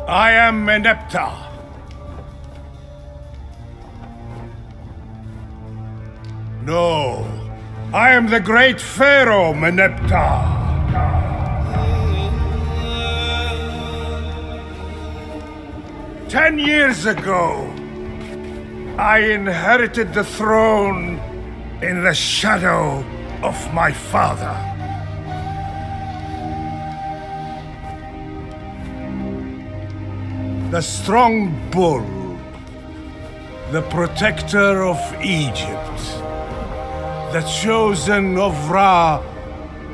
I am Meneptah. No, I am the great Pharaoh Meneptah. 10 years ago, I inherited the throne in the shadow of my father. The strong bull, the protector of Egypt, the chosen of Ra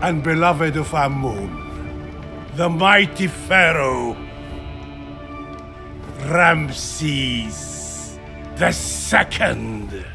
and beloved of Amun, the mighty Pharaoh, Ramesses the Second.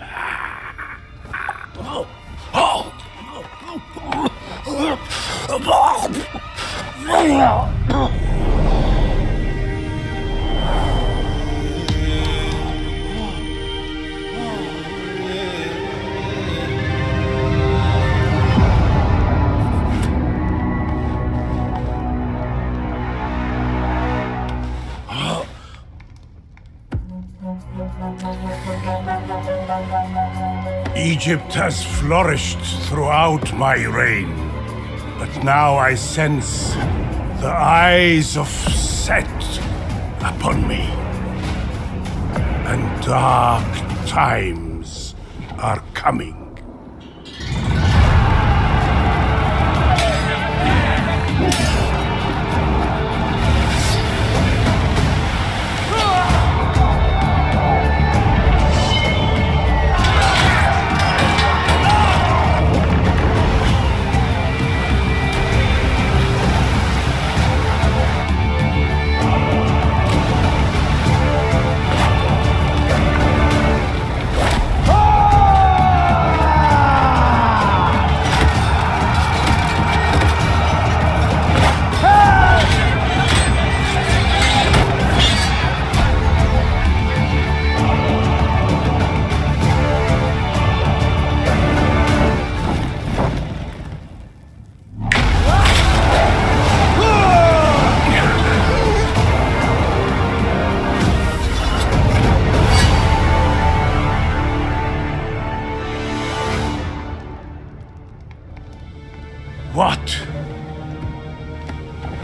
Egypt has flourished throughout my reign, but now I sense the eyes of Set upon me, and dark times are coming.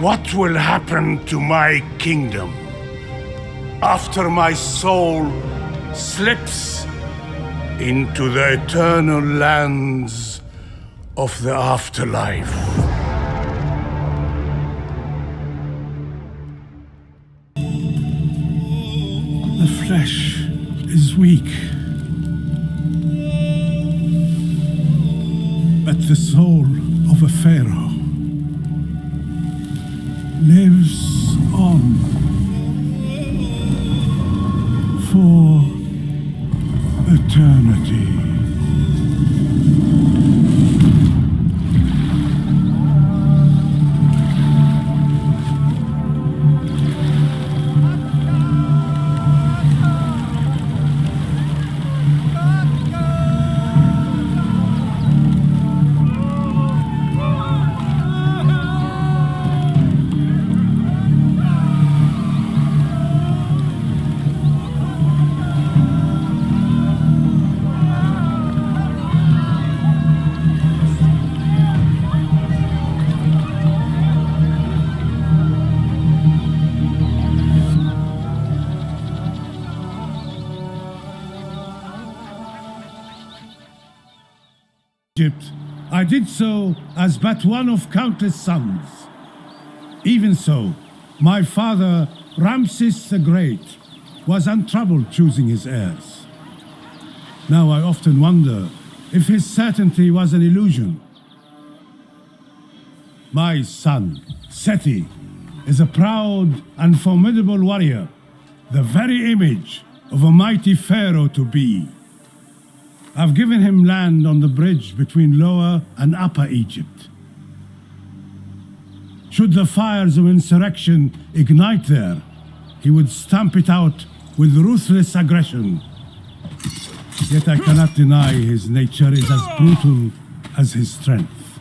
What will happen to my kingdom after my soul slips into the eternal lands of the afterlife? The flesh is weak, but the soul of a pharaoh lives on for eternity. I did so as but one of countless sons. Even so, my father, Ramesses the Great, was untroubled choosing his heirs. Now I often wonder if his certainty was an illusion. My son, Seti, is a proud and formidable warrior, the very image of a mighty pharaoh to be. I've given him land on the bridge between Lower and Upper Egypt. Should the fires of insurrection ignite there, he would stamp it out with ruthless aggression. Yet I cannot deny his nature is as brutal as his strength.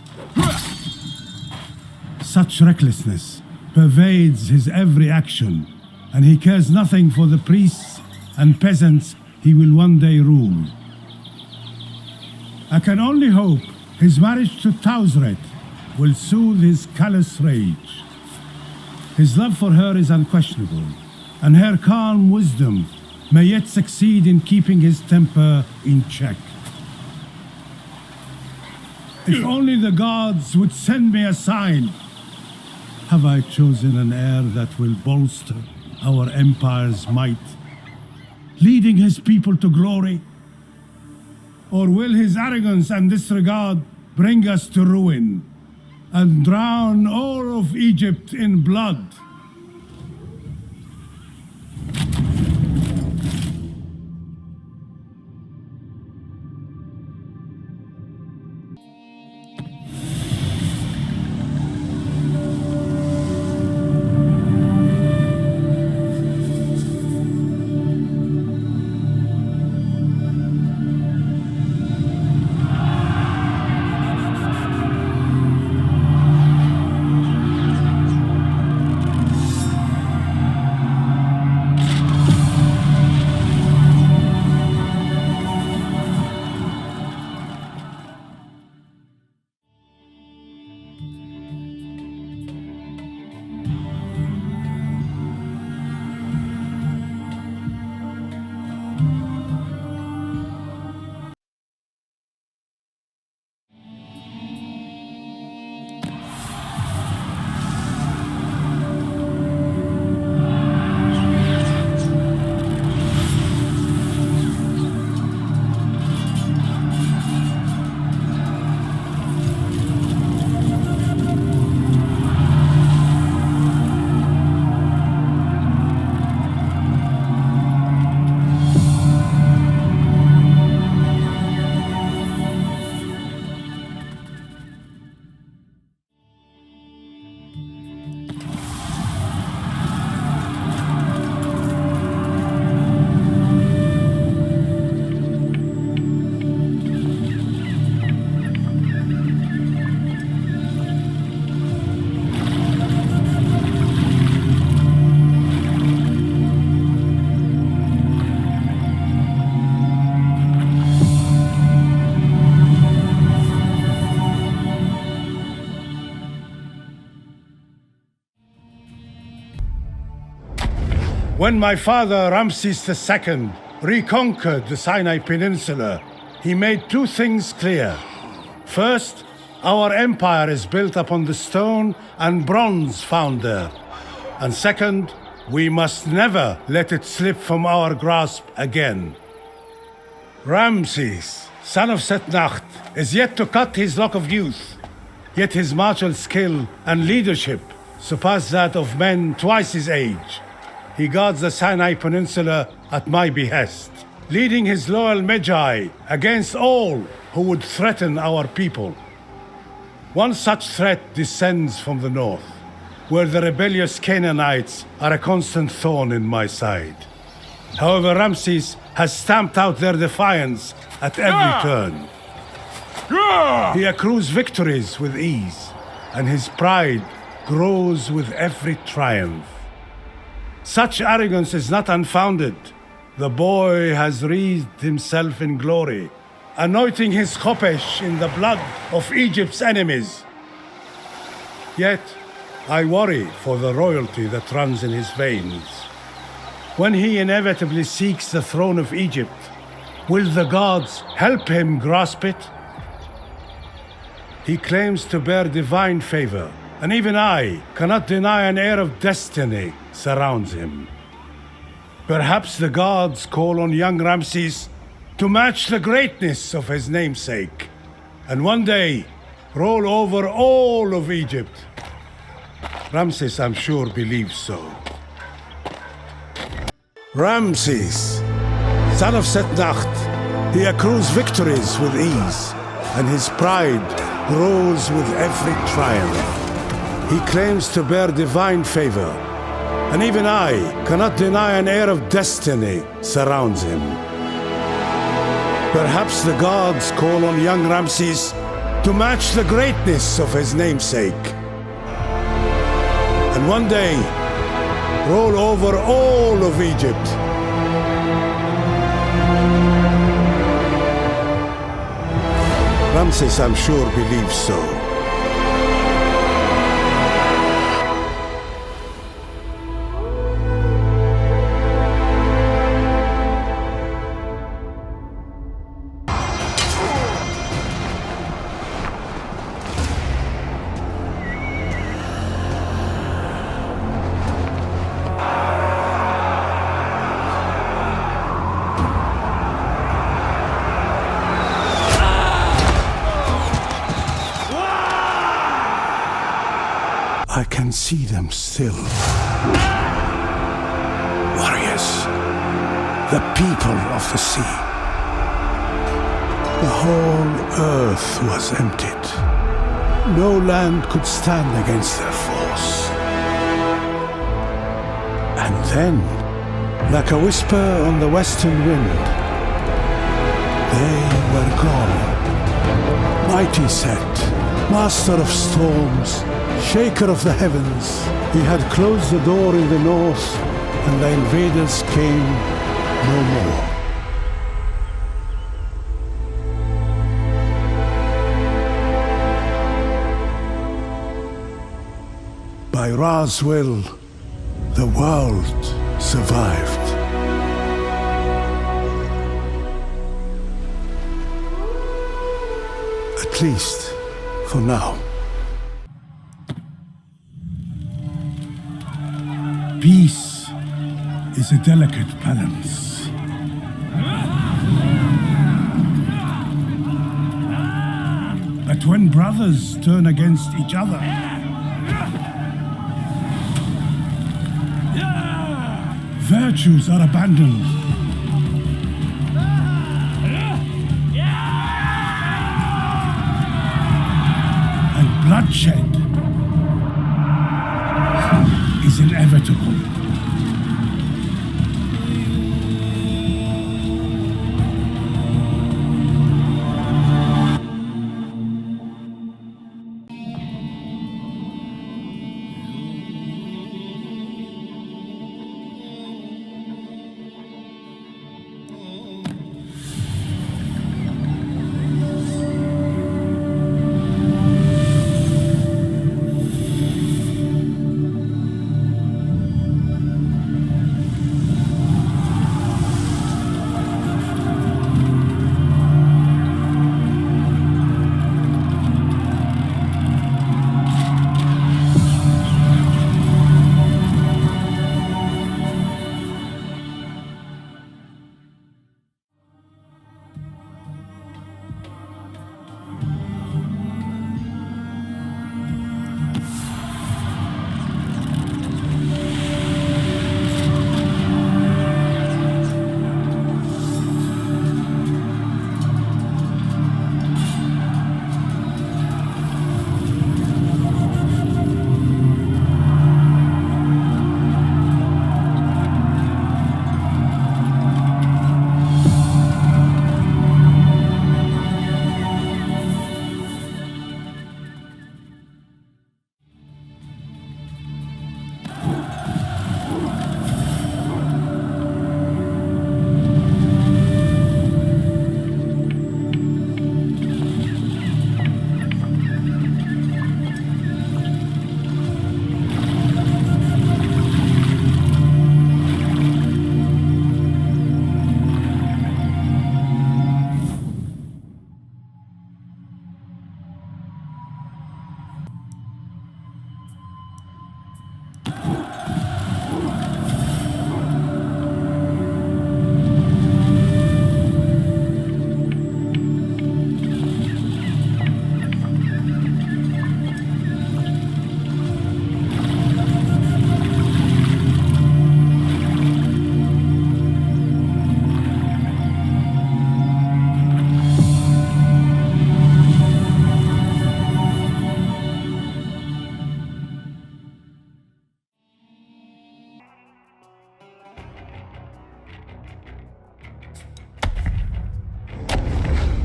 Such recklessness pervades his every action, and he cares nothing for the priests and peasants he will one day rule. I can only hope his marriage to Tasuret will soothe his callous rage. His love for her is unquestionable, and her calm wisdom may yet succeed in keeping his temper in check. If only the gods would send me a sign. Have I chosen an heir that will bolster our empire's might, leading his people to glory? Or will his arrogance and disregard bring us to ruin and drown all of Egypt in blood? When my father Ramesses II reconquered the Sinai Peninsula, he made two things clear. First, our empire is built upon the stone and bronze found there. And second, we must never let it slip from our grasp again. Ramesses, son of Setnacht, is yet to cut his lock of youth, yet his martial skill and leadership surpass that of men twice his age. He guards the Sinai Peninsula at my behest, leading his loyal Magi against all who would threaten our people. One such threat descends from the north, where the rebellious Canaanites are a constant thorn in my side. However, Ramesses has stamped out their defiance at every turn. He accrues victories with ease, and his pride grows with every triumph. Such arrogance is not unfounded. The boy has wreathed himself in glory, anointing his khopesh in the blood of Egypt's enemies. Yet, I worry for the royalty that runs in his veins. When he inevitably seeks the throne of Egypt, will the gods help him grasp it? He claims to bear divine favor, and even I cannot deny an air of destiny surrounds him. Perhaps the gods call on young Ramesses to match the greatness of his namesake, and one day roll over all of Egypt. Ramesses, I'm sure, believes so. Ramesses, son of Setnacht, he accrues victories with ease, and his pride grows with every triumph. He claims to bear divine favor, and even I cannot deny an air of destiny surrounds him. Perhaps the gods call on young Ramesses to match the greatness of his namesake. And one day, Roll over all of Egypt. Ramses, I'm sure, believes so. I can see them still. Warriors, the people of the sea. The whole earth was emptied. No land could stand against their force. And then, like a whisper on the western wind, they were gone. Mighty Set, master of storms, shaker of the heavens, he had closed the door in the north, and the invaders came no more. By Ra's will, the world survived. At least, for now. Peace is a delicate balance. But when brothers turn against each other, virtues are abandoned. And bloodshed is inevitable.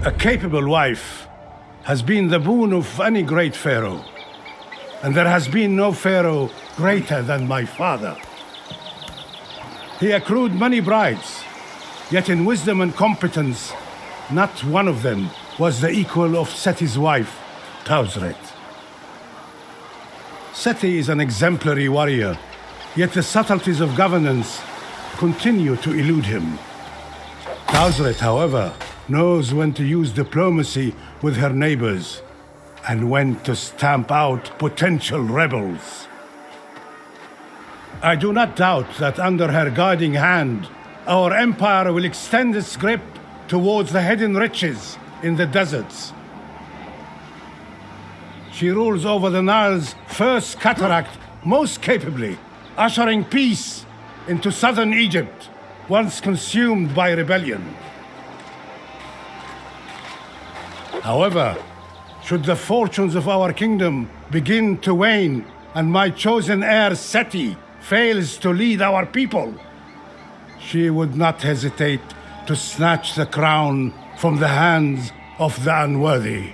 A capable wife has been the boon of any great pharaoh. And there has been no pharaoh greater than my father. He accrued many bribes, yet in wisdom and competence, not one of them was the equal of Seti's wife, Tasuret. Seti is an exemplary warrior, yet the subtleties of governance continue to elude him. Tasuret, however, knows when to use diplomacy with her neighbors and when to stamp out potential rebels. I do not doubt that under her guiding hand, our empire will extend its grip towards the hidden riches in the deserts. She rules over the Nile's first cataract most capably, ushering peace into southern Egypt, once consumed by rebellion. However, should the fortunes of our kingdom begin to wane and my chosen heir Seti fails to lead our people, she would not hesitate to snatch the crown from the hands of the unworthy.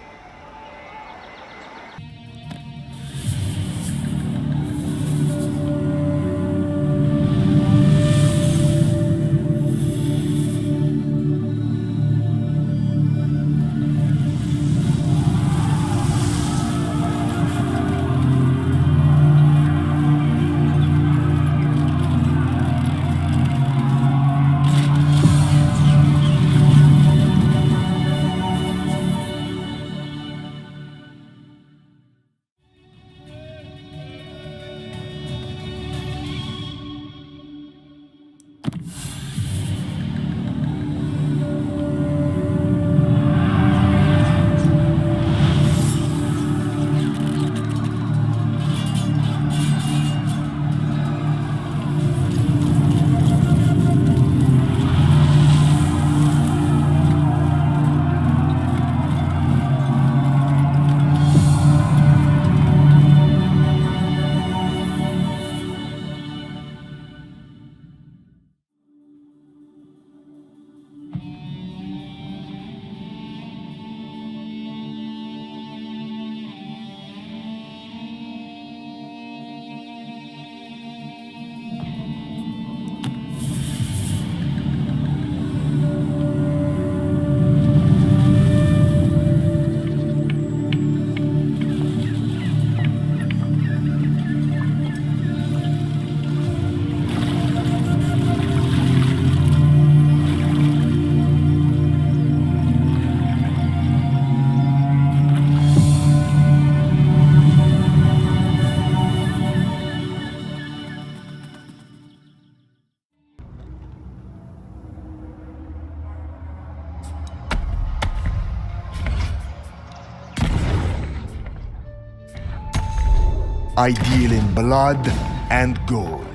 I deal in blood and gold.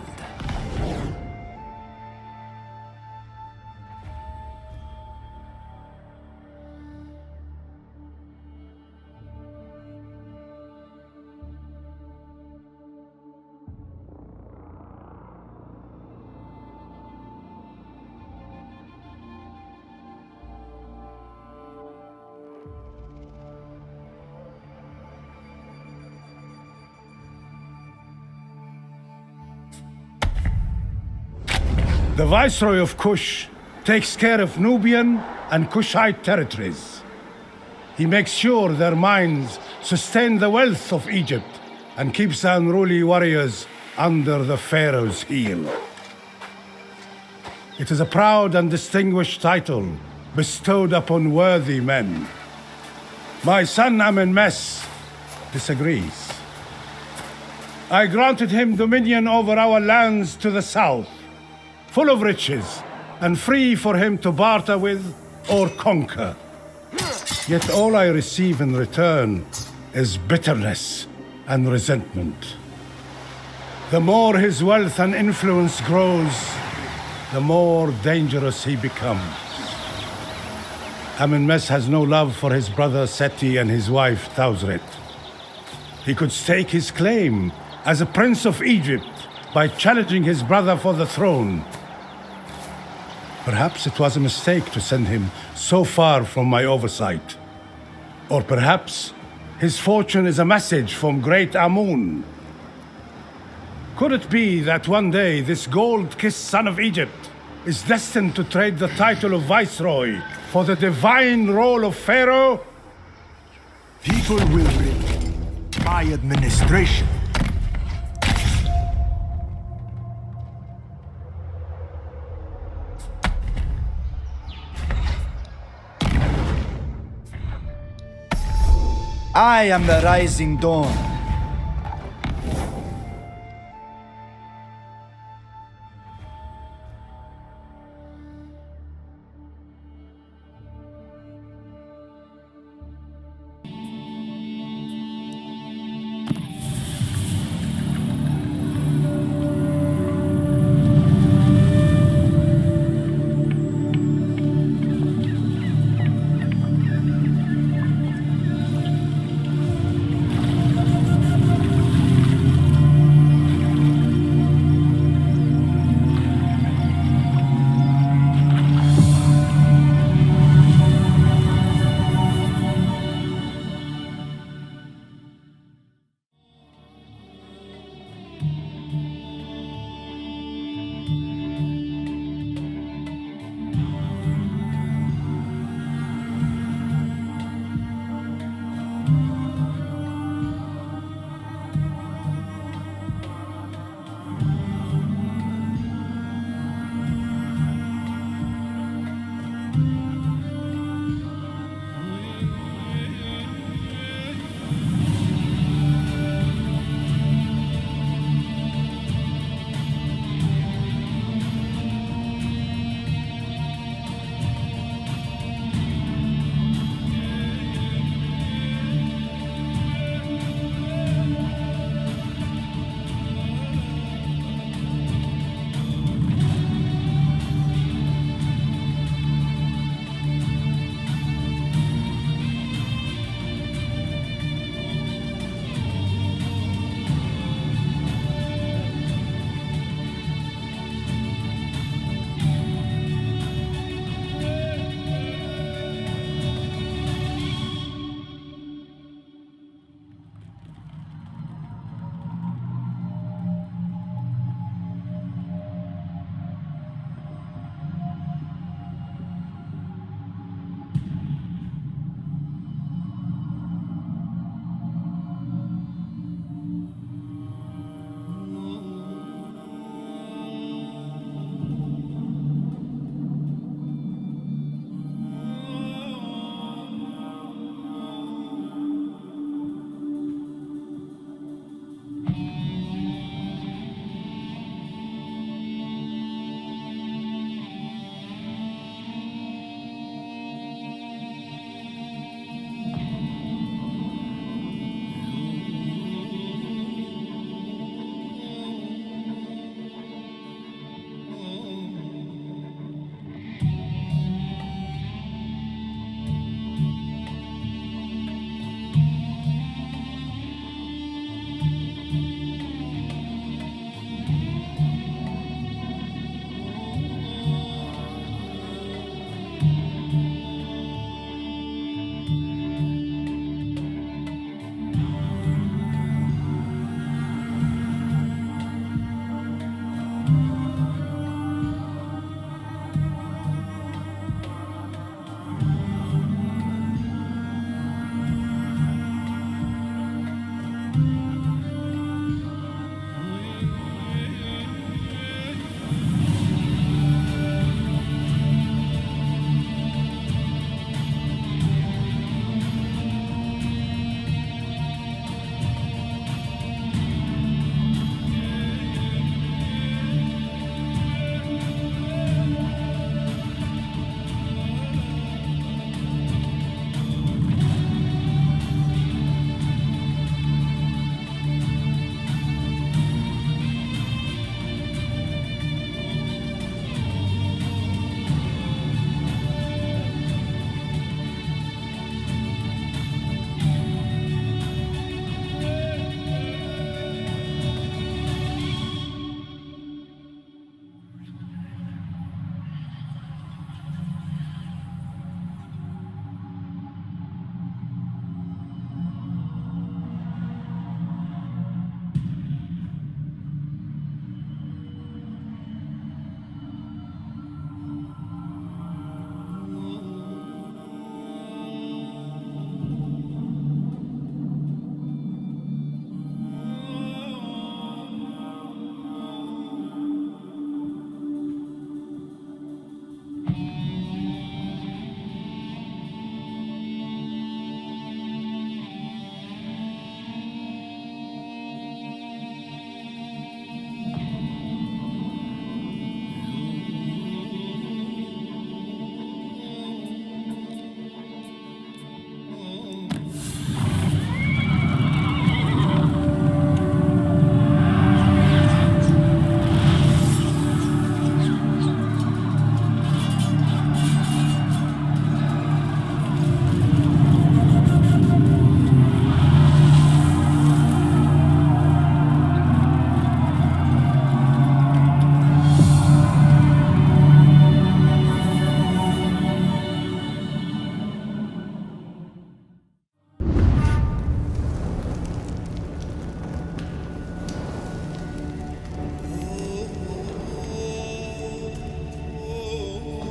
The Viceroy of Kush takes care of Nubian and Kushite territories. He makes sure their mines sustain the wealth of Egypt and keeps the unruly warriors under the Pharaoh's heel. It is a proud and distinguished title bestowed upon worthy men. My son Amenesse disagrees. I granted him dominion over our lands to the south, full of riches, and free for him to barter with or conquer. Yet all I receive in return is bitterness and resentment. The more his wealth and influence grows, the more dangerous he becomes. Amenesse has no love for his brother Seti and his wife Tasuret. He could stake his claim as a prince of Egypt by challenging his brother for the throne. Perhaps it was a mistake to send him so far from my oversight. Or perhaps his fortune is a message from great Amun. Could it be that one day this gold-kissed son of Egypt is destined to trade the title of Viceroy for the divine role of Pharaoh? People will read my administration. I am the rising dawn.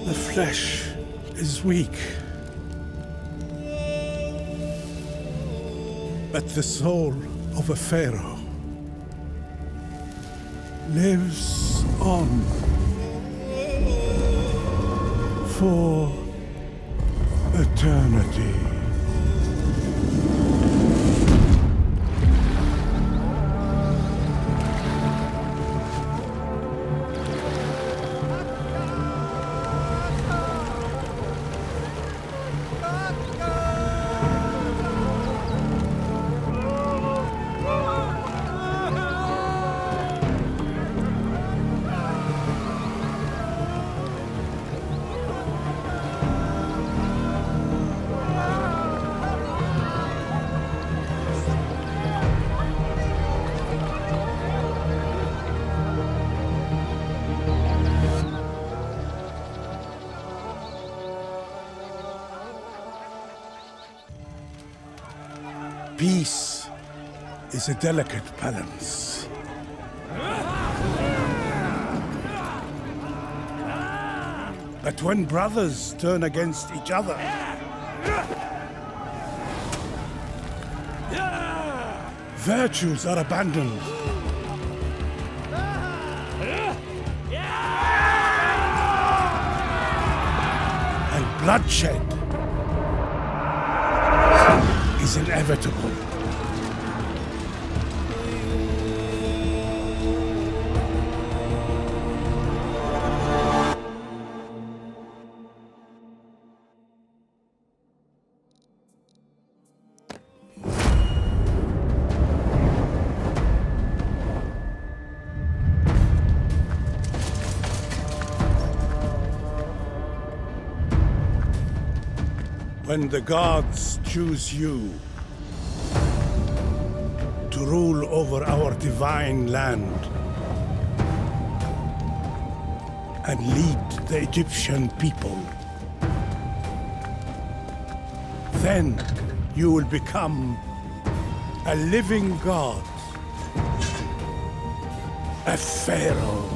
The flesh is weak, but the soul of a pharaoh lives on for eternity. Peace is a delicate balance. But when brothers turn against each other, virtues are abandoned. And bloodshed is inevitable. When the gods choose you to rule over our divine land and lead the Egyptian people, then you will become a living god, a pharaoh.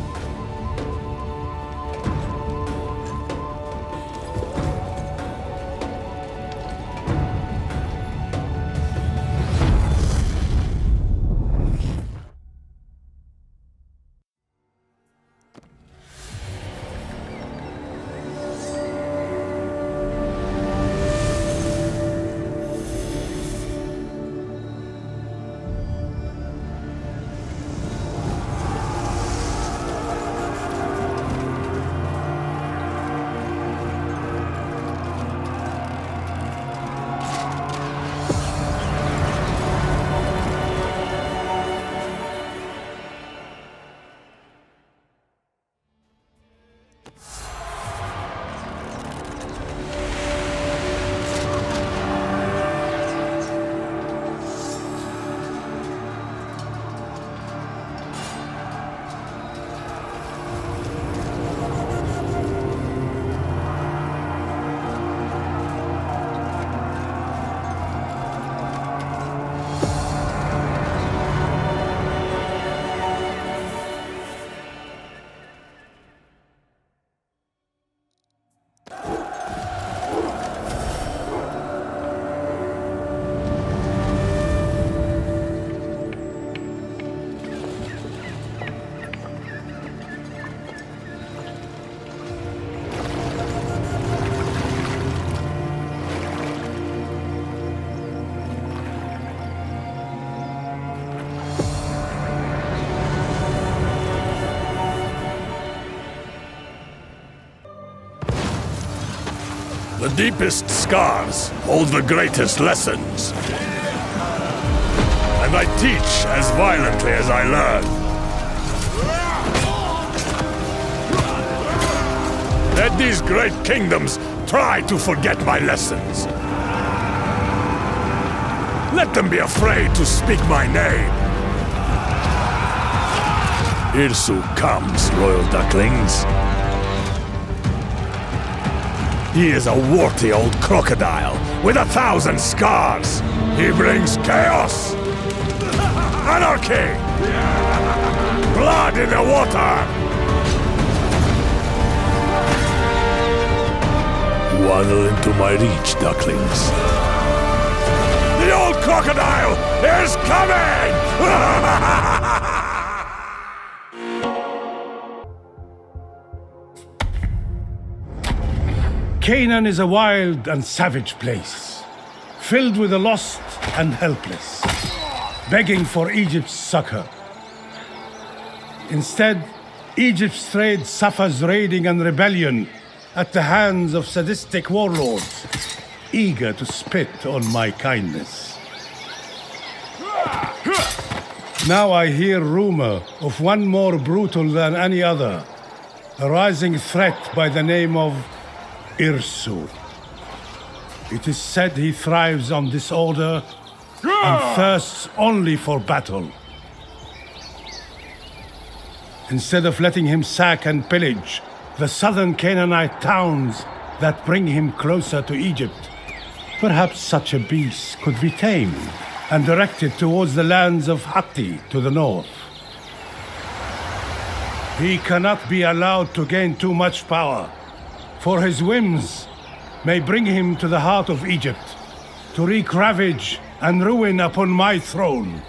The deepest scars hold the greatest lessons. And I teach as violently as I learn. Let these great kingdoms try to forget my lessons. Let them be afraid to speak my name. Irsu comes, royal ducklings. He is a warty old crocodile with 1,000 scars. He brings chaos, anarchy, blood in the water. Tunnel into my reach, ducklings. The old crocodile is coming! Canaan is a wild and savage place, filled with the lost and helpless, begging for Egypt's succor. Instead, Egypt's trade suffers raiding and rebellion at the hands of sadistic warlords, eager to spit on my kindness. Now I hear rumor of one more brutal than any other, a rising threat by the name of Irsu. It is said he thrives on disorder and thirsts only for battle. Instead of letting him sack and pillage the southern Canaanite towns that bring him closer to Egypt, perhaps such a beast could be tamed and directed towards the lands of Hittie to the north. He cannot be allowed to gain too much power, for his whims may bring him to the heart of Egypt, to wreak ravage and ruin upon my throne.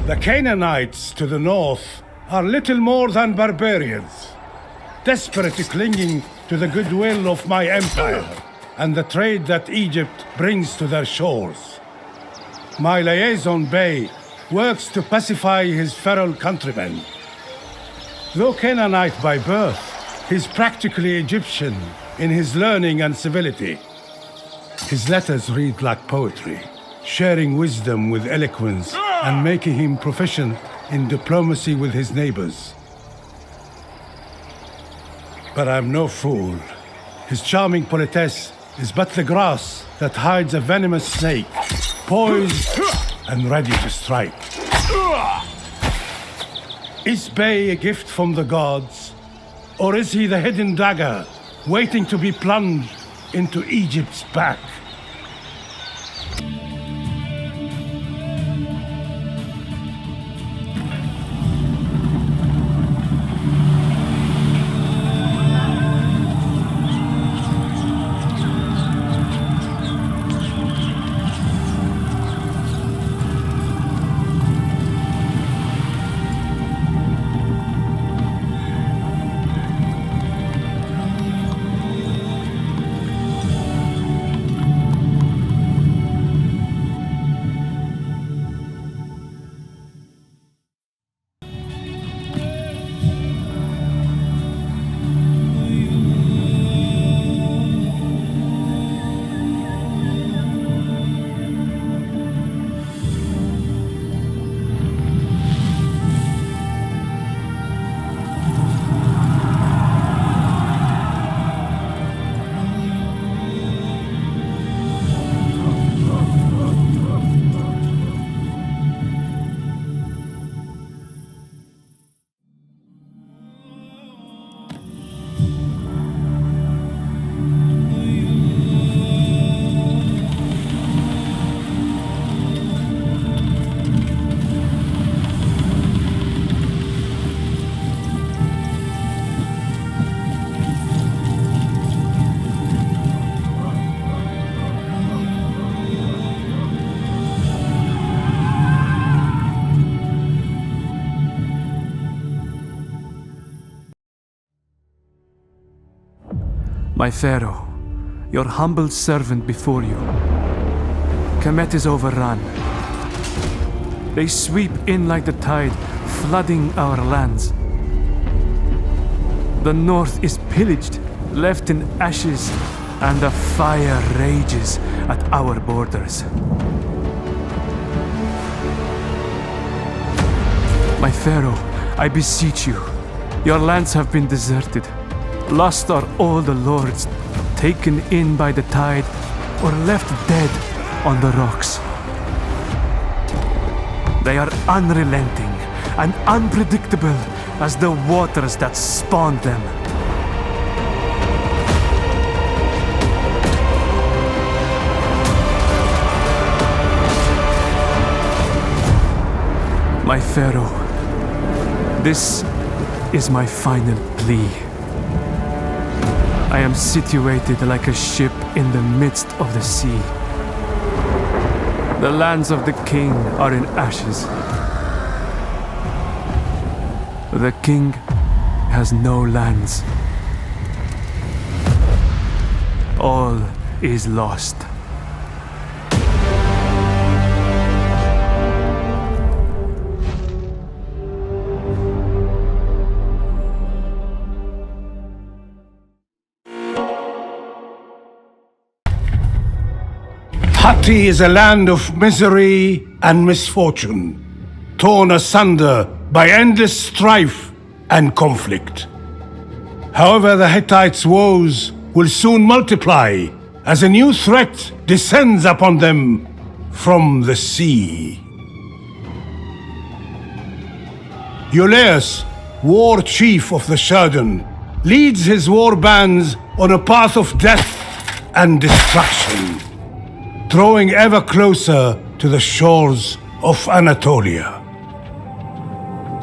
The Canaanites to the north are little more than barbarians, desperately clinging to the goodwill of my empire and the trade that Egypt brings to their shores. My liaison Bey works to pacify his feral countrymen. Though Canaanite by birth, he's practically Egyptian in his learning and civility. His letters read like poetry, sharing wisdom with eloquence and making him proficient in diplomacy with his neighbors. But I'm no fool. His charming politesse is but the grass that hides a venomous snake, poised and ready to strike. Is Bay a gift from the gods, or is he the hidden dagger waiting to be plunged into Egypt's back? My Pharaoh, your humble servant before you. Kemet is overrun. They sweep in like the tide, flooding our lands. The north is pillaged, left in ashes, and the fire rages at our borders. My Pharaoh, I beseech you, your lands have been deserted. Lost are all the lords, taken in by the tide, or left dead on the rocks. They are unrelenting and unpredictable as the waters that spawned them. My Pharaoh, this is my final plea. I am situated like a ship in the midst of the sea. The lands of the king are in ashes. The king has no lands. All is lost. Hittie is a land of misery and misfortune, torn asunder by endless strife and conflict. However, the Hittites' woes will soon multiply as a new threat descends upon them from the sea. Ioloas, war chief of the Sherdon, leads his war bands on a path of death and destruction, drawing ever closer to the shores of Anatolia.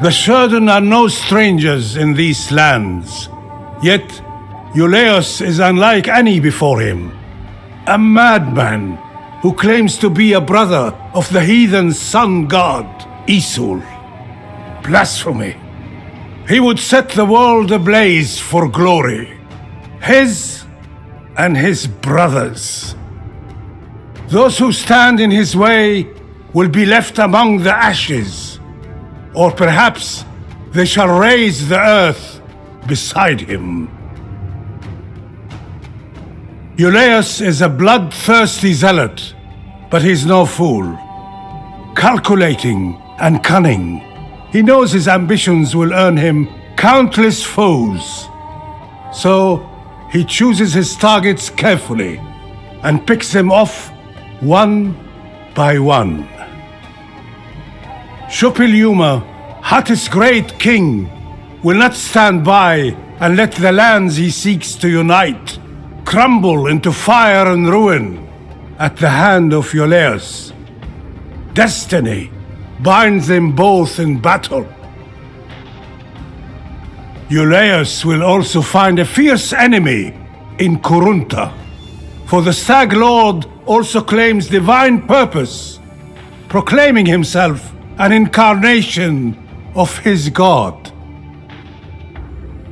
The Sherdon are no strangers in these lands, yet Ioloas is unlike any before him, a madman who claims to be a brother of the heathen sun god, Irsu. Blasphemy. He would set the world ablaze for glory, his and his brothers. Those who stand in his way will be left among the ashes, or perhaps they shall raise the earth beside him. Ioloas is a bloodthirsty zealot, But he's no fool. Calculating and cunning, he knows his ambitions will earn him countless foes. So he chooses his targets carefully and picks them off one by one. Suppilima, Hitti's great king, will not stand by and let the lands he seeks to unite crumble into fire and ruin at the hand of Ioloas. Destiny binds them both in battle. Ioloas will also find a fierce enemy in Kurunta, for the Stag Lord also claims divine purpose, proclaiming himself an incarnation of his god.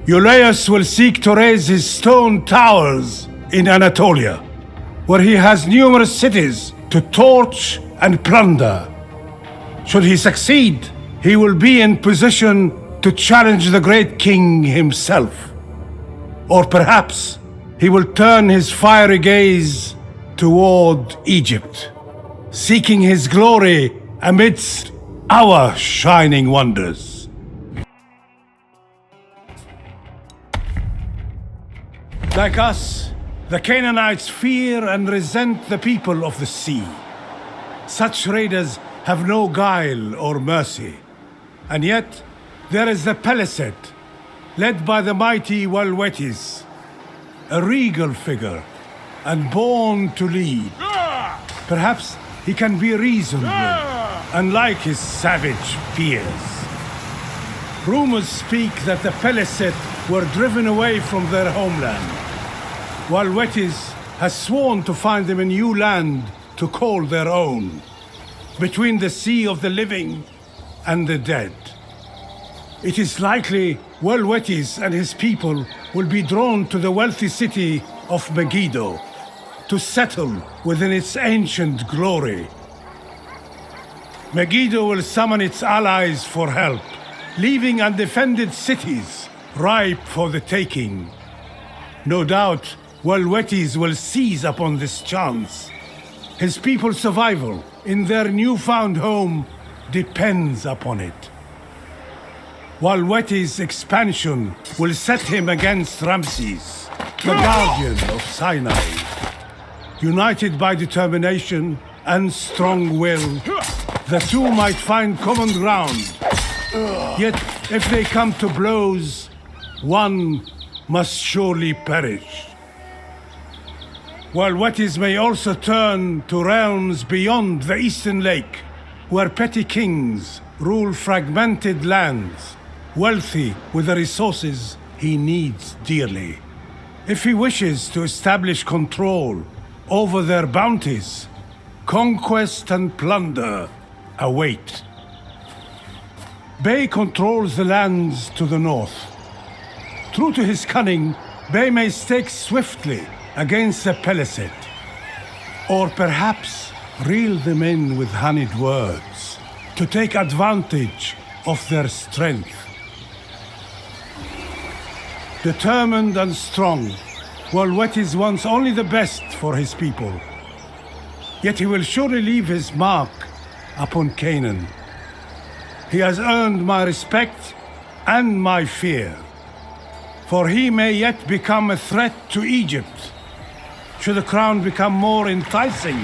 Ioloas will seek to raise his stone towers in Anatolia, where he has numerous cities to torch and plunder. Should he succeed, he will be in position to challenge the great king himself. Or perhaps he will turn his fiery gaze toward Egypt, seeking his glory amidst our shining wonders. Like us, the Canaanites fear and resent the people of the sea. Such raiders have no guile or mercy. And yet, there is the Palisade, led by the mighty Walewetes, a regal figure and born to lead. Perhaps he can be reasoned with, unlike his savage peers. Rumors speak that the Palisade were driven away from their homeland, while Walewetes has sworn to find them a new land to call their own, between the sea of the living and the dead. It is likely Walewetes and his people will be drawn to the wealthy city of Megiddo to settle within its ancient glory. Megiddo will summon its allies for help, leaving undefended cities ripe for the taking. No doubt, Walewetes will seize upon this chance. His people's survival in their newfound home depends upon it. Walewetes' expansion will set him against Ramesses, the guardian of Sinai. United by determination and strong will, the two might find common ground. Yet, if they come to blows, one must surely perish. Walewetes may also turn to realms beyond the Eastern Lake, where petty kings rule fragmented lands, wealthy with the resources he needs dearly. If he wishes to establish control over their bounties, conquest and plunder await. Bey controls the lands to the north. True to his cunning, Bey may stake swiftly against the Palisade, or perhaps reel them in with honeyed words to take advantage of their strength. Determined and strong, Walewetes wants only the best for his people. Yet he will surely leave his mark upon Canaan. He has earned my respect and my fear, for he may yet become a threat to Egypt, should the crown become more enticing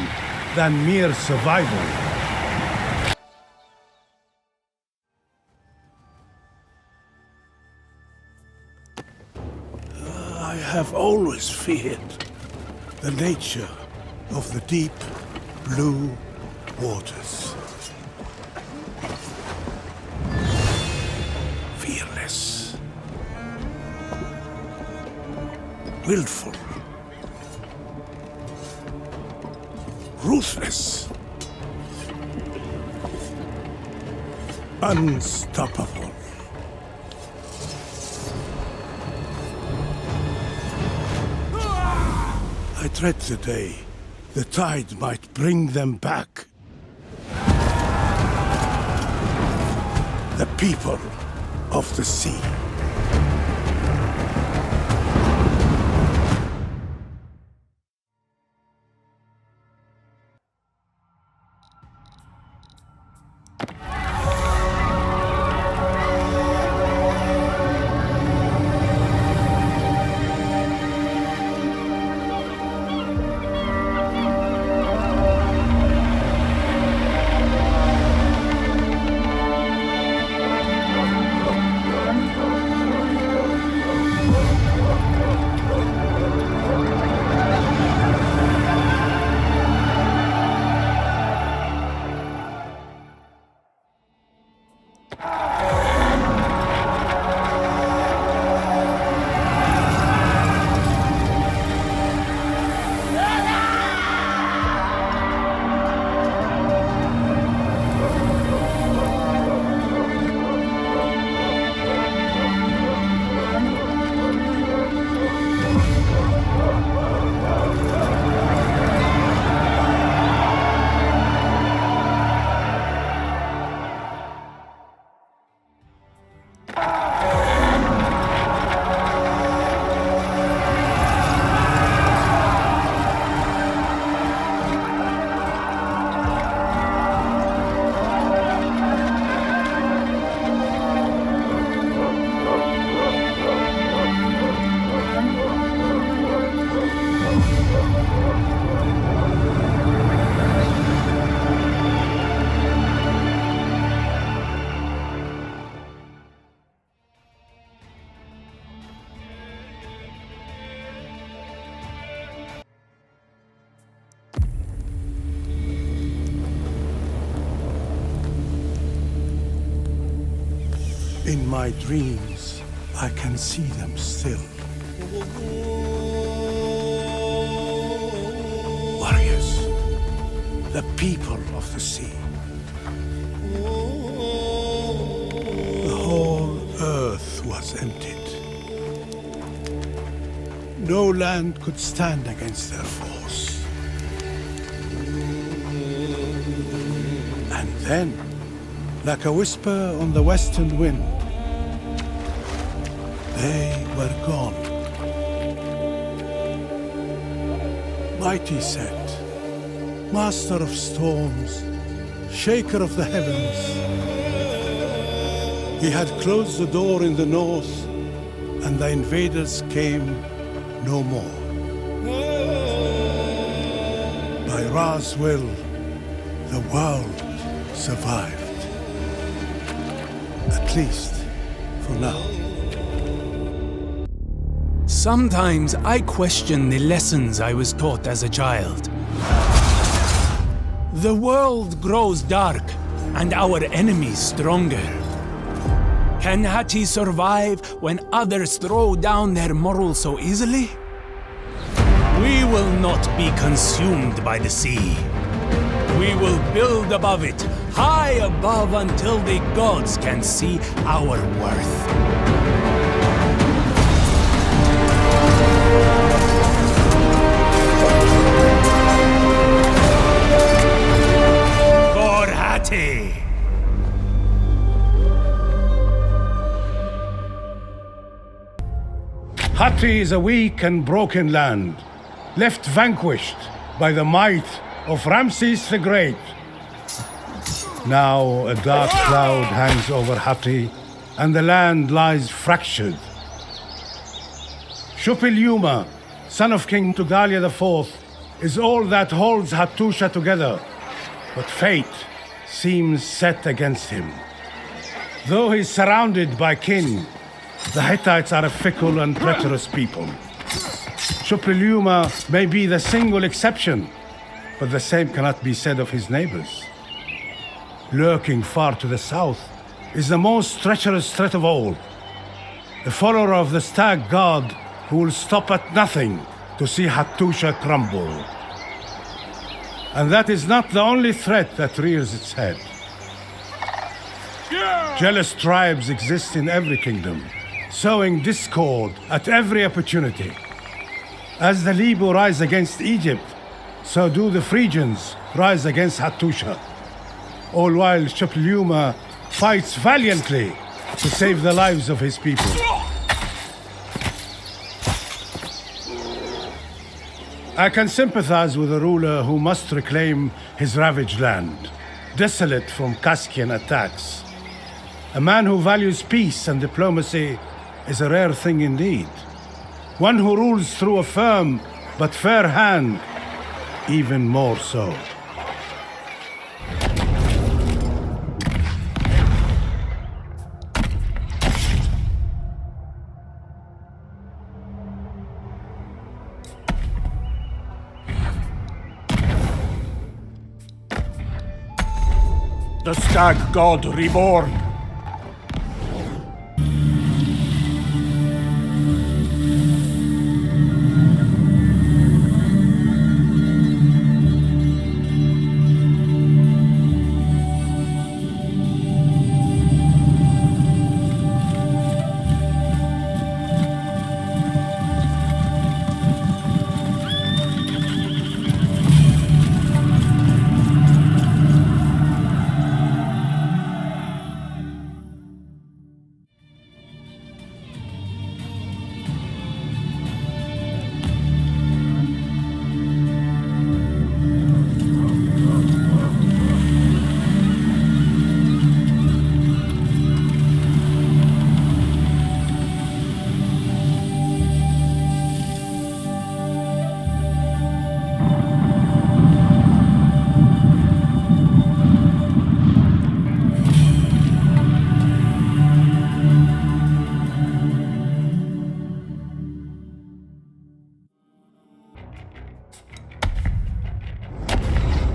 than mere survival. I have always feared the nature of the deep blue waters. Fearless, willful, ruthless, unstoppable. I dread the day the tide might bring them back. The people of the sea. In my dreams, I can see them still. Warriors, the people of the sea. The whole earth was emptied. No land could stand against their force. And then, like a whisper on the western wind, they were gone. Mighty Set, master of storms, shaker of the heavens. He had closed the door in the north, and the invaders came no more. By Ra's will, the world survived. At least, for now. Sometimes I question the lessons I was taught as a child. The world grows dark, and our enemies stronger. Can Hittie survive when others throw down their morals so easily? We will not be consumed by the sea. We will build above it, high above, until the gods can see our worth. For Hittie! Hittie is a weak and broken land, left vanquished by the might of Ramesses the Great. Now a dark cloud hangs over Hittie, and the land lies fractured. Suppilima, son of King Tugalia IV, is all that holds Hattusha together, but fate seems set against him. Though he's surrounded by kin, the Hittites are a fickle and treacherous people. Suppilima may be the single exception, but the same cannot be said of his neighbors. Lurking far to the south is the most treacherous threat of all, the follower of the stag god who will stop at nothing to see Hattusha crumble. And that is not the only threat that rears its head. Jealous tribes exist in every kingdom, sowing discord at every opportunity. As the Libu rise against Egypt, so do the Phrygians rise against Hattusha, all while Suppilima fights valiantly to save the lives of his people. I can sympathize with a ruler who must reclaim his ravaged land, desolate from Kaskian attacks. A man who values peace and diplomacy is a rare thing indeed. One who rules through a firm but fair hand, even more so. The stag god reborn.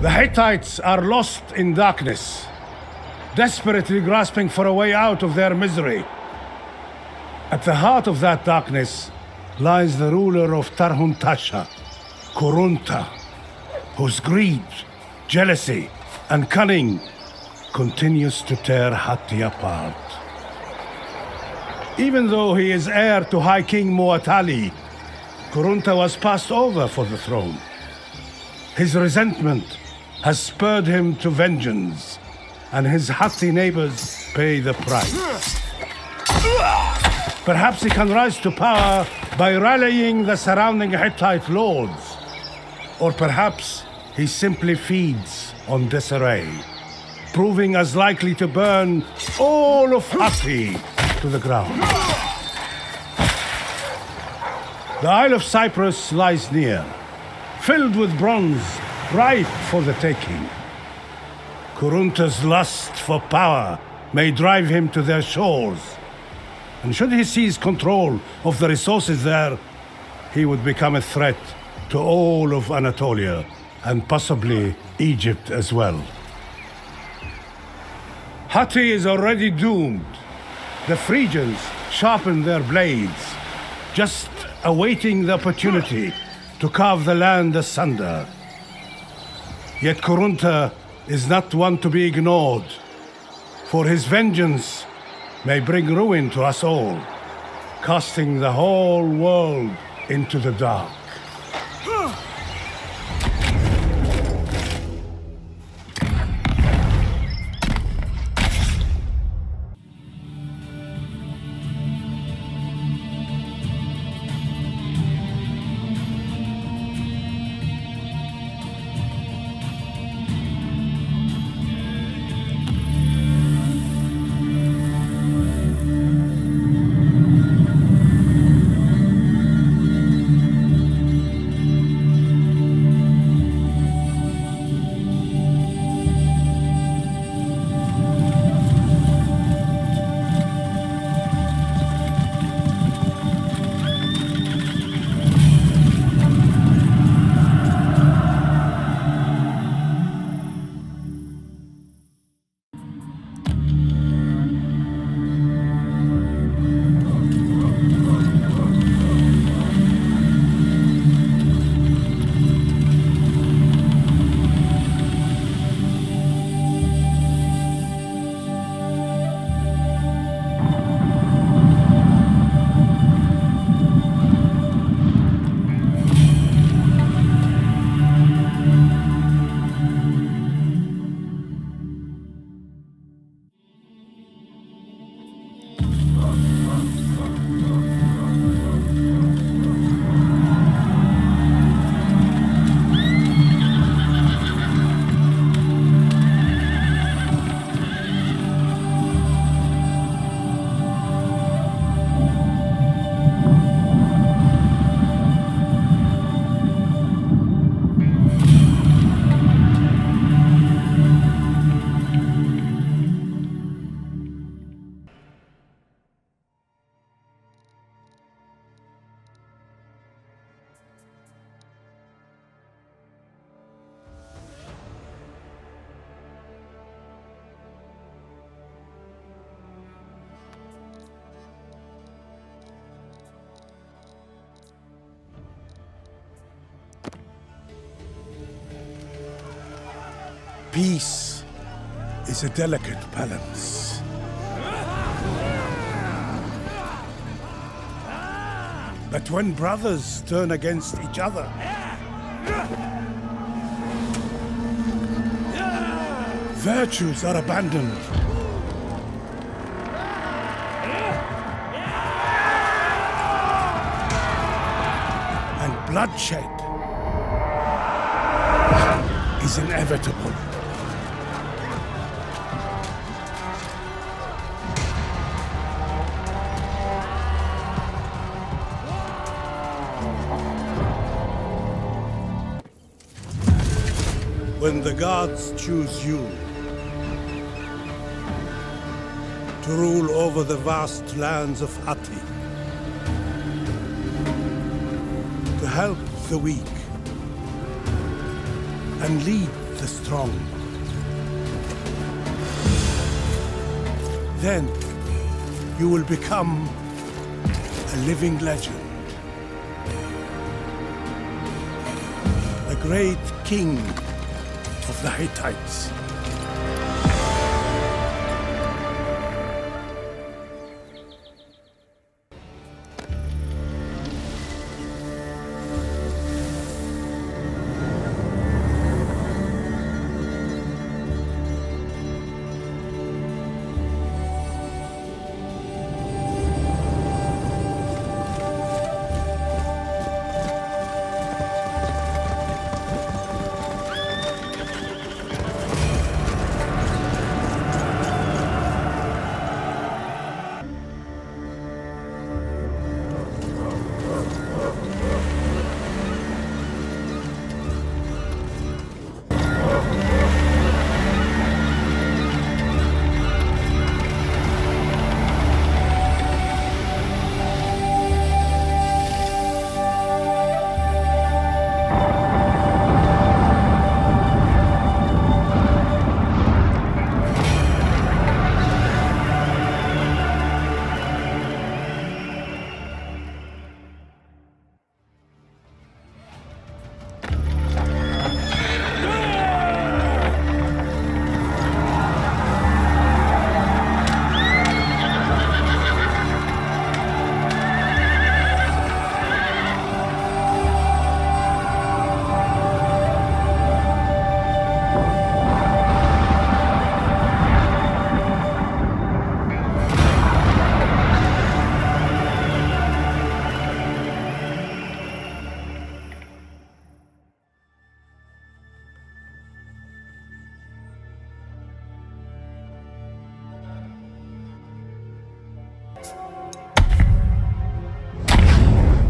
The Hittites are lost in darkness. desperately grasping for a way out of their misery. At the heart of that darkness lies the ruler of Tarhuntasha, Kurunta, whose greed, jealousy, and cunning continues to tear Hittie apart. Even though he is heir to High King Muatali, Kurunta was passed over for the throne. His resentment has spurred him to vengeance, and his Hittie neighbors pay the price. Perhaps he can rise to power by rallying the surrounding Hittite lords. Or perhaps he simply feeds on disarray, proving as likely to burn all of Hittie to the ground. The Isle of Cyprus lies near, filled with bronze, ripe for the taking. Kurunta's lust for power may drive him to their shores, and should he seize control of the resources there, he would become a threat to all of Anatolia, and possibly Egypt as well. Hittie is already doomed. The Phrygians sharpen their blades, just awaiting the opportunity to carve the land asunder. Yet Kurunta is not one to be ignored, for his vengeance may bring ruin to us all, casting the whole world into the dark. Peace is a delicate balance. But when brothers turn against each other, virtues are abandoned. And bloodshed is inevitable. When the gods choose you to rule over the vast lands of Hittie, to help the weak and lead the strong, Then you will become a living legend. The great king of the Hittites.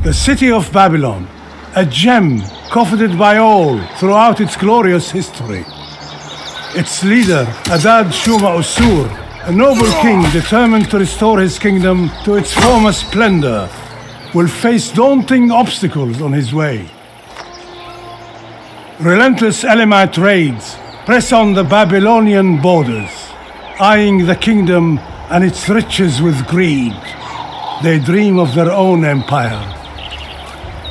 The city of Babylon, a gem coveted by all throughout its glorious history. Its leader, Adad Shuma Usur, a noble king determined to restore his kingdom to its former splendor, will face daunting obstacles on his way. Relentless Elamite raids press on the Babylonian borders, eyeing the kingdom and its riches with greed. They dream of their own empire.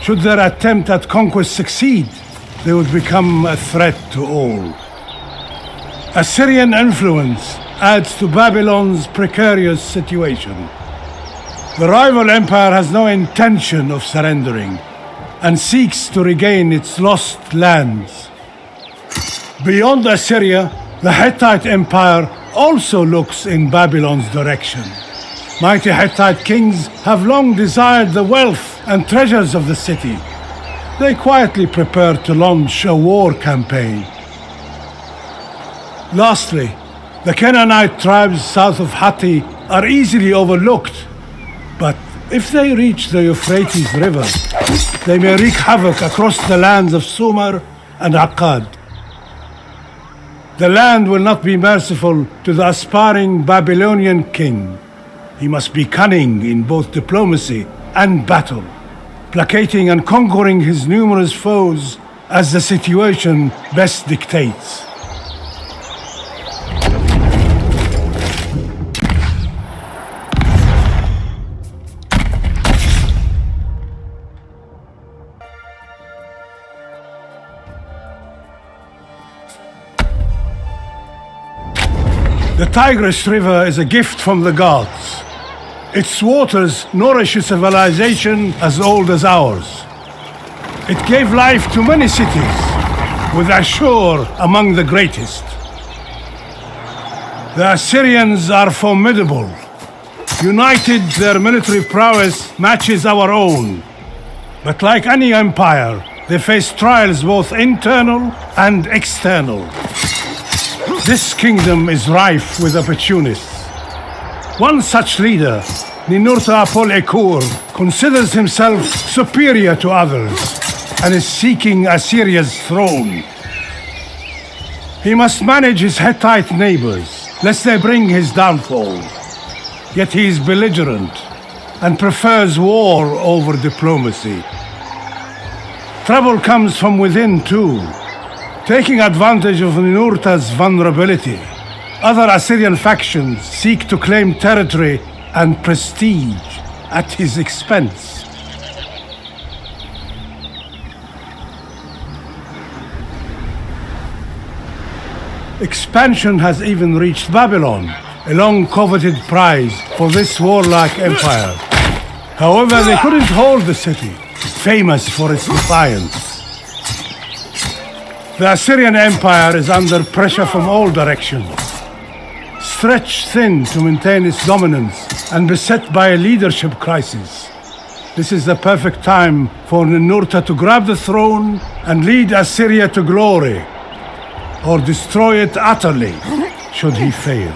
Should their attempt at conquest succeed, they would become a threat to all. Assyrian influence adds to Babylon's precarious situation. The rival empire has no intention of surrendering and seeks to regain its lost lands. Beyond Assyria, the Hittite Empire also looks in Babylon's direction. Mighty Hittite kings have long desired the wealth and treasures of the city. They quietly prepare to launch a war campaign. Lastly, the Canaanite tribes south of Hittie are easily overlooked. But if they reach the Euphrates River, they may wreak havoc across the lands of Sumer and Akkad. The land will not be merciful to the aspiring Babylonian king. He must be cunning in both diplomacy and battle, placating and conquering his numerous foes as the situation best dictates. The Tigris River is a gift from the gods. Its waters nourish a civilization as old as ours. It gave life to many cities, with Ashur among the greatest. The Assyrians are formidable. United, their military prowess matches our own. But like any empire, they face trials both internal and external. This kingdom is rife with opportunists. One such leader, Ninurta Apol-Ekur, considers himself superior to others and is seeking Assyria's throne. He must manage his Hittite neighbors, lest they bring his downfall. Yet he is belligerent and prefers war over diplomacy. Trouble comes from within too, taking advantage of Ninurta's vulnerability. Other Assyrian factions seek to claim territory and prestige at his expense. Expansion has even reached Babylon, a long-coveted prize for this warlike empire. However, they couldn't hold the city, famous for its defiance. The Assyrian Empire is under pressure from all directions. Stretched thin to maintain its dominance and beset by a leadership crisis. This is the perfect time for Ninurta to grab the throne and lead Assyria to glory, or destroy it utterly, should he fail.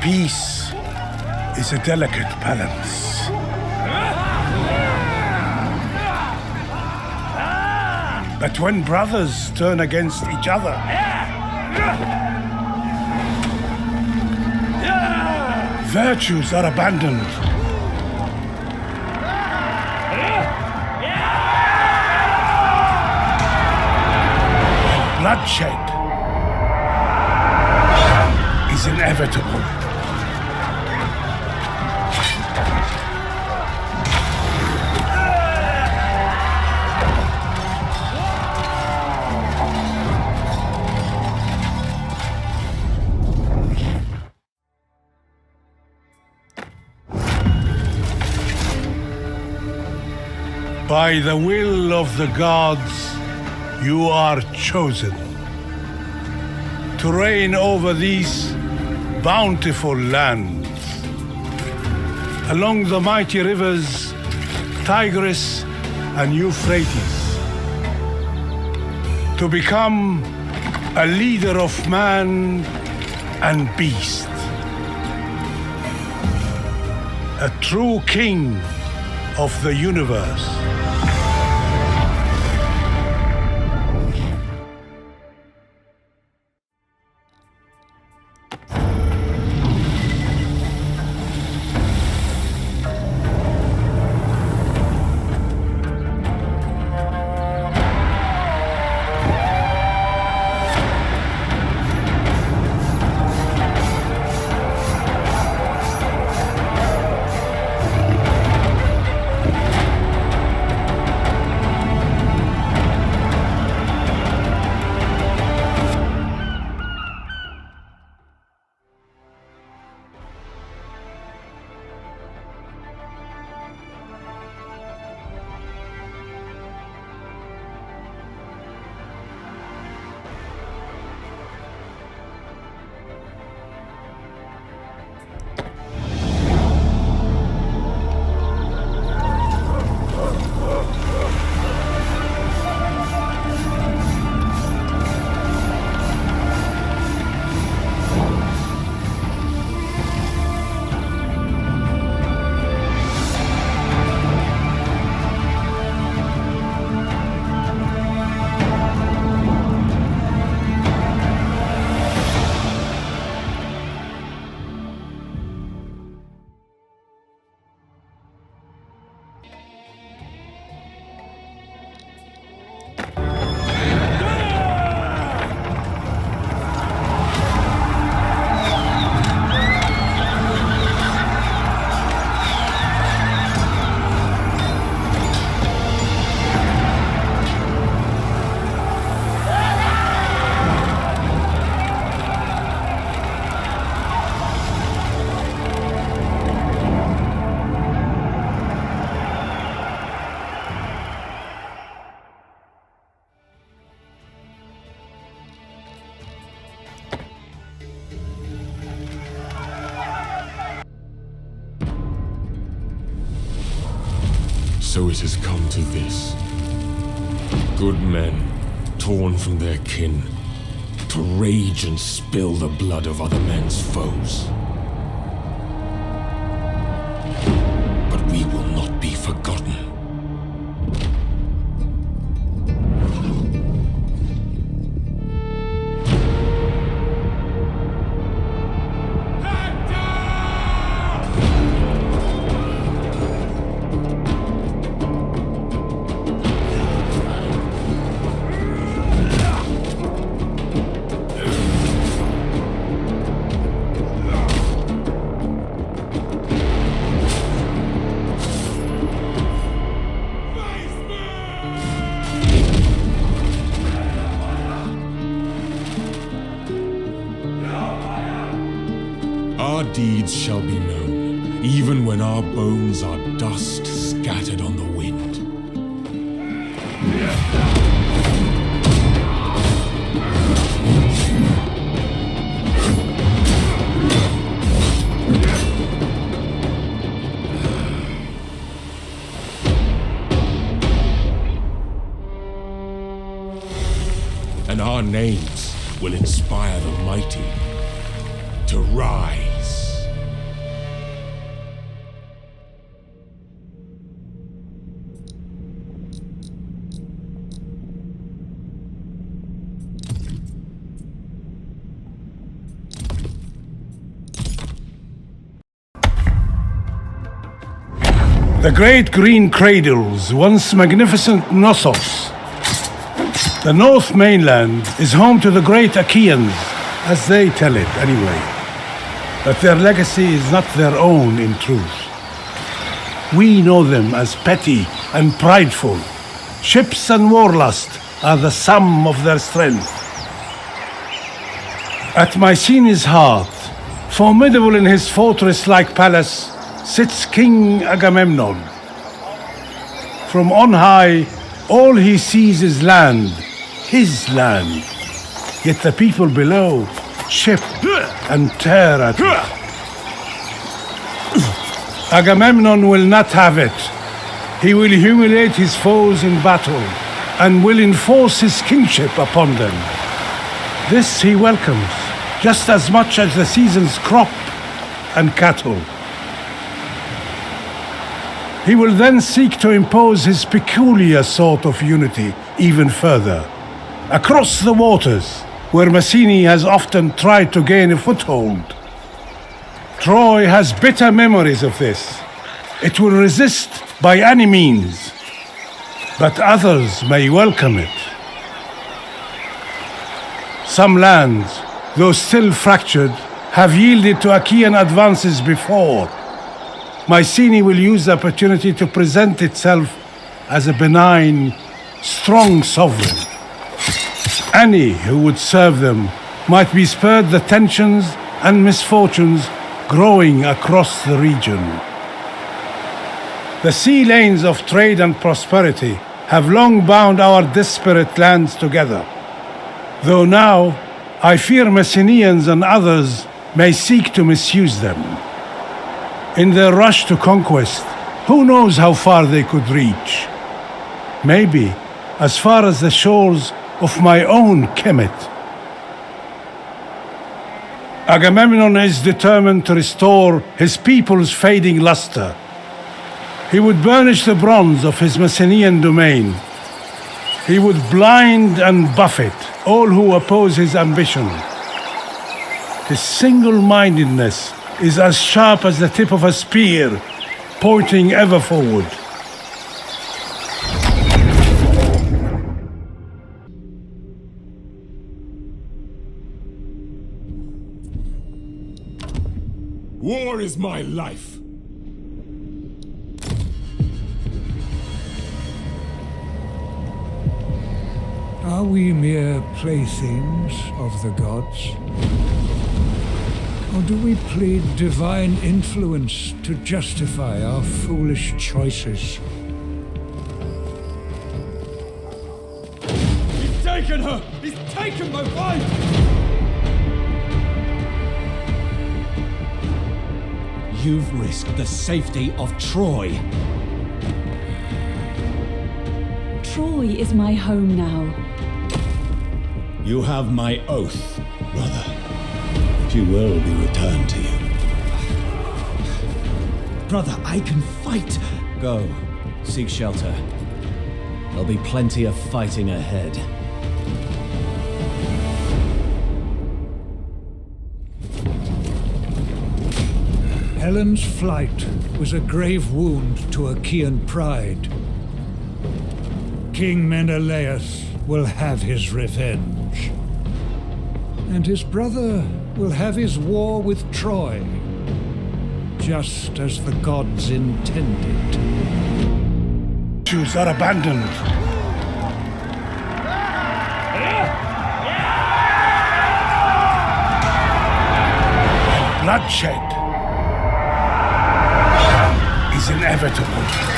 Peace is a delicate balance. But when brothers turn against each other, virtues are abandoned. Bloodshed is inevitable. By the will of the gods, you are chosen to reign over these bountiful lands. Along the mighty rivers Tigris and Euphrates, to become a leader of man and beast, a true king of the universe. So it has come to this. Good men, torn from their kin, to rage and spill the blood of other men's foes. But we will not be forgotten. deeds shall be known, even when our bones are dust scattered on the wind. And our names will inspire the mighty to rise. The great green cradles, once magnificent Knossos. The North Mainland is home to the great Achaeans, as they tell it anyway. But their legacy is not their own in truth. We know them as petty and prideful. Ships and warlust are the sum of their strength. At Mycenae's heart, formidable in his fortress-like palace, sits King Agamemnon. From on high, all he sees is land, his land. Yet the people below chip and tear at it. Agamemnon will not have it. He will humiliate his foes in battle and will enforce his kingship upon them. This he welcomes, just as much as the season's crop and cattle. He will then seek to impose his peculiar sort of unity even further. Across the waters, where Mycenae has often tried to gain a foothold. Troy has bitter memories of this. It will resist by any means, but others may welcome it. Some lands, though still fractured, have yielded to Achaean advances before. Mycenae will use the opportunity to present itself as a benign, strong sovereign. Any who would serve them might be spared the tensions and misfortunes growing across the region. The sea lanes of trade and prosperity have long bound our disparate lands together. Though now, I fear Messenians and others may seek to misuse them. In their rush to conquest, who knows how far they could reach? Maybe as far as the shores of my own Kemet. Agamemnon is determined to restore his people's fading luster. He would burnish the bronze of his Messenian domain. He would blind and buffet all who oppose his ambition. His single-mindedness is as sharp as the tip of a spear, pointing ever forward. War is my life. Are we mere playthings of the gods? Or do we plead divine influence to justify our foolish choices? He's taken her! He's taken my wife! You've risked the safety of Troy. Troy is my home now. You have my oath, brother. She will be returned to you. Brother, I can fight. Go, seek shelter. There'll be plenty of fighting ahead. Helen's flight was a grave wound to Achaean pride. King Menelaus will have his revenge. And his brother will have his war with Troy, just as the gods intended. Issues are abandoned. Bloodshed inevitable.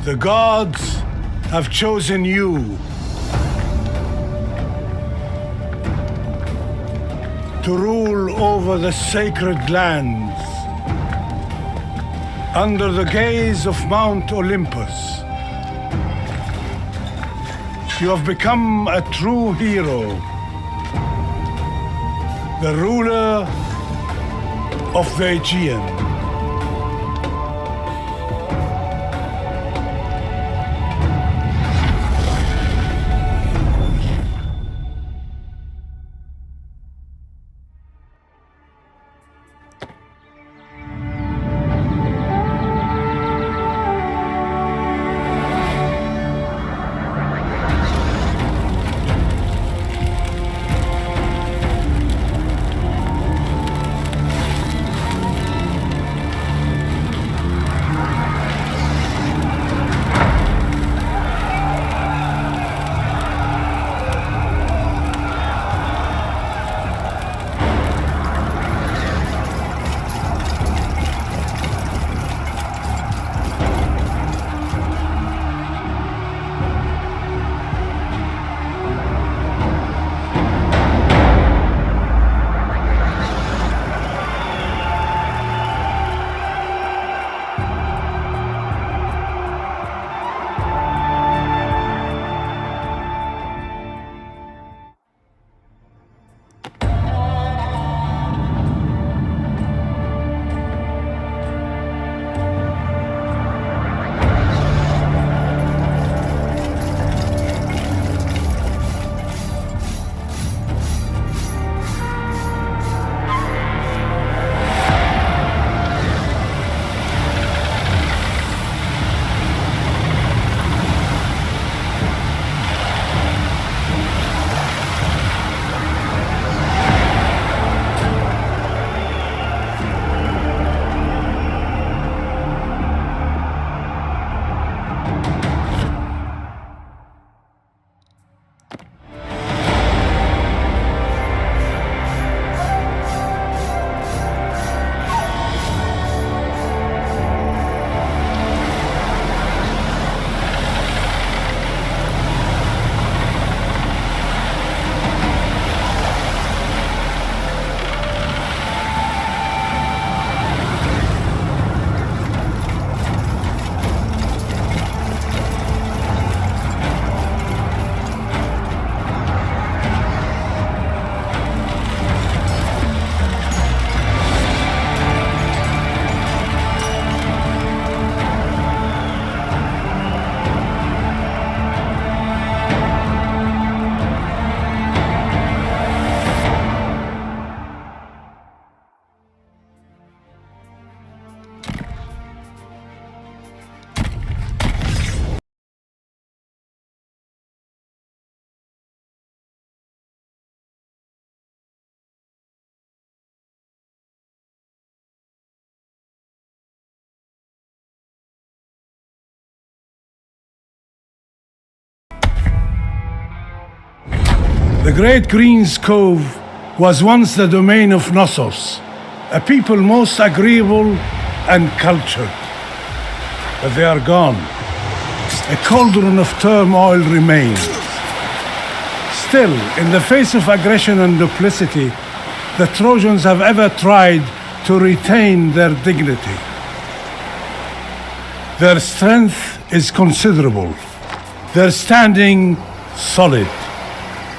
The gods have chosen you to rule over the sacred lands under the gaze of Mount Olympus. You have become a true hero, the ruler of the Aegean. The Great Green's Cove was once the domain of Knossos, a people most agreeable and cultured. But they are gone. A cauldron of turmoil remains. Still, in the face of aggression and duplicity, the Trojans have ever tried to retain their dignity. Their strength is considerable, their standing solid.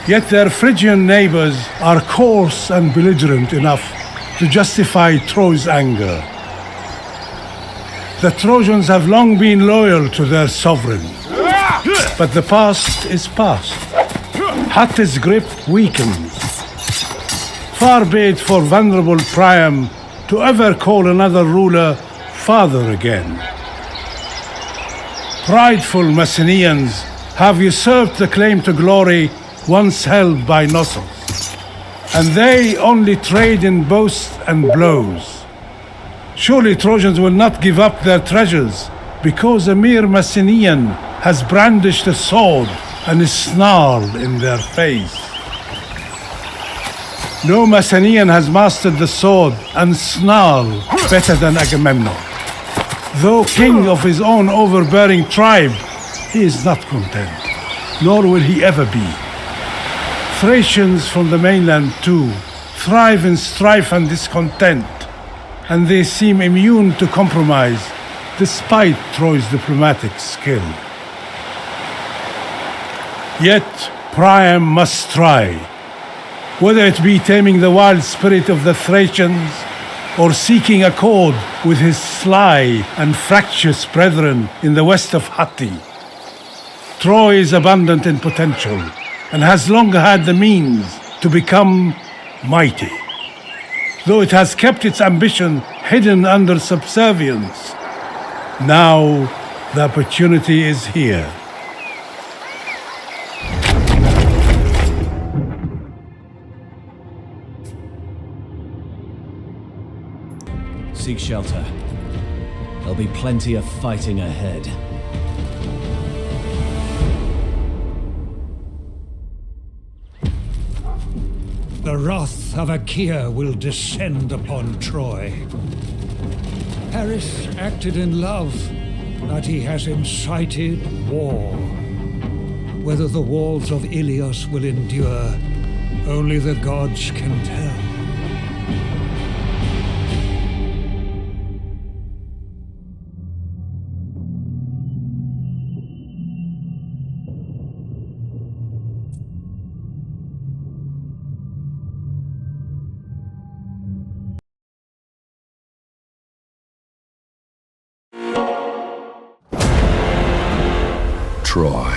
Yet their Phrygian neighbors are coarse and belligerent enough to justify Troy's anger. The Trojans have long been loyal to their sovereign, but the past is past. Attie's grip weakens. Far be it for vulnerable Priam to ever call another ruler father again. Prideful Messenians have usurped the claim to glory once held by Knossos, and they only trade in boasts and blows. Surely Trojans will not give up their treasures because a mere Messenian has brandished a sword and is snarled in their face. No Messenian has mastered the sword and snarl better than Agamemnon. Though king of his own overbearing tribe, he is not content, nor will he ever be. Thracians from the mainland too thrive in strife and discontent, and they seem immune to compromise despite Troy's diplomatic skill. Yet Priam must try, whether it be taming the wild spirit of the Thracians or seeking accord with his sly and fractious brethren in the west of Hittie. Troy is abundant in potential and has long had the means to become mighty, though it has kept its ambition hidden under subservience. Now the opportunity is here. Seek shelter. There'll be plenty of fighting ahead. The wrath of Achaea will descend upon Troy. Paris acted in love, but he has incited war. Whether the walls of Ilios will endure, only the gods can tell. Troy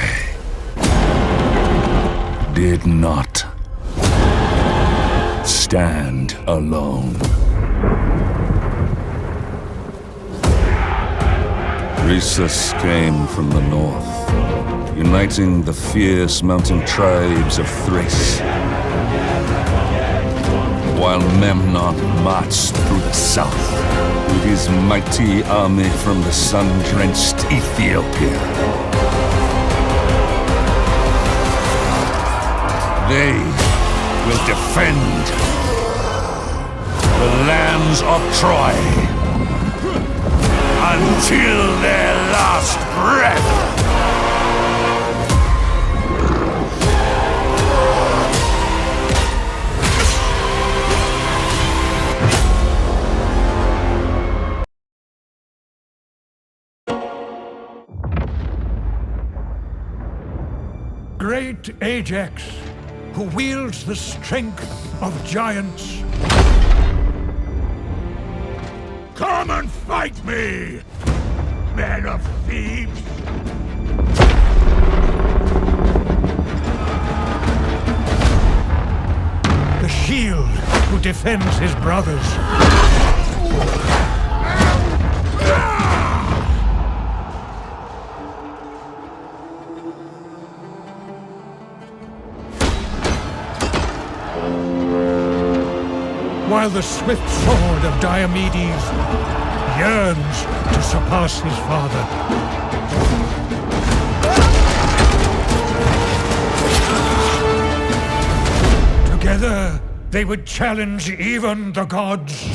did not stand alone. Rhesus came from the north, uniting the fierce mountain tribes of Thrace, while Memnon marched through the south with his mighty army from the sun-drenched Ethiopia. They will defend the lands of Troy until their last breath. Great Ajax, who wields the strength of giants. Come and fight me, men of Thebes! The shield who defends his brothers. While the swift sword of Diomedes yearns to surpass his father. Together, they would challenge even the gods.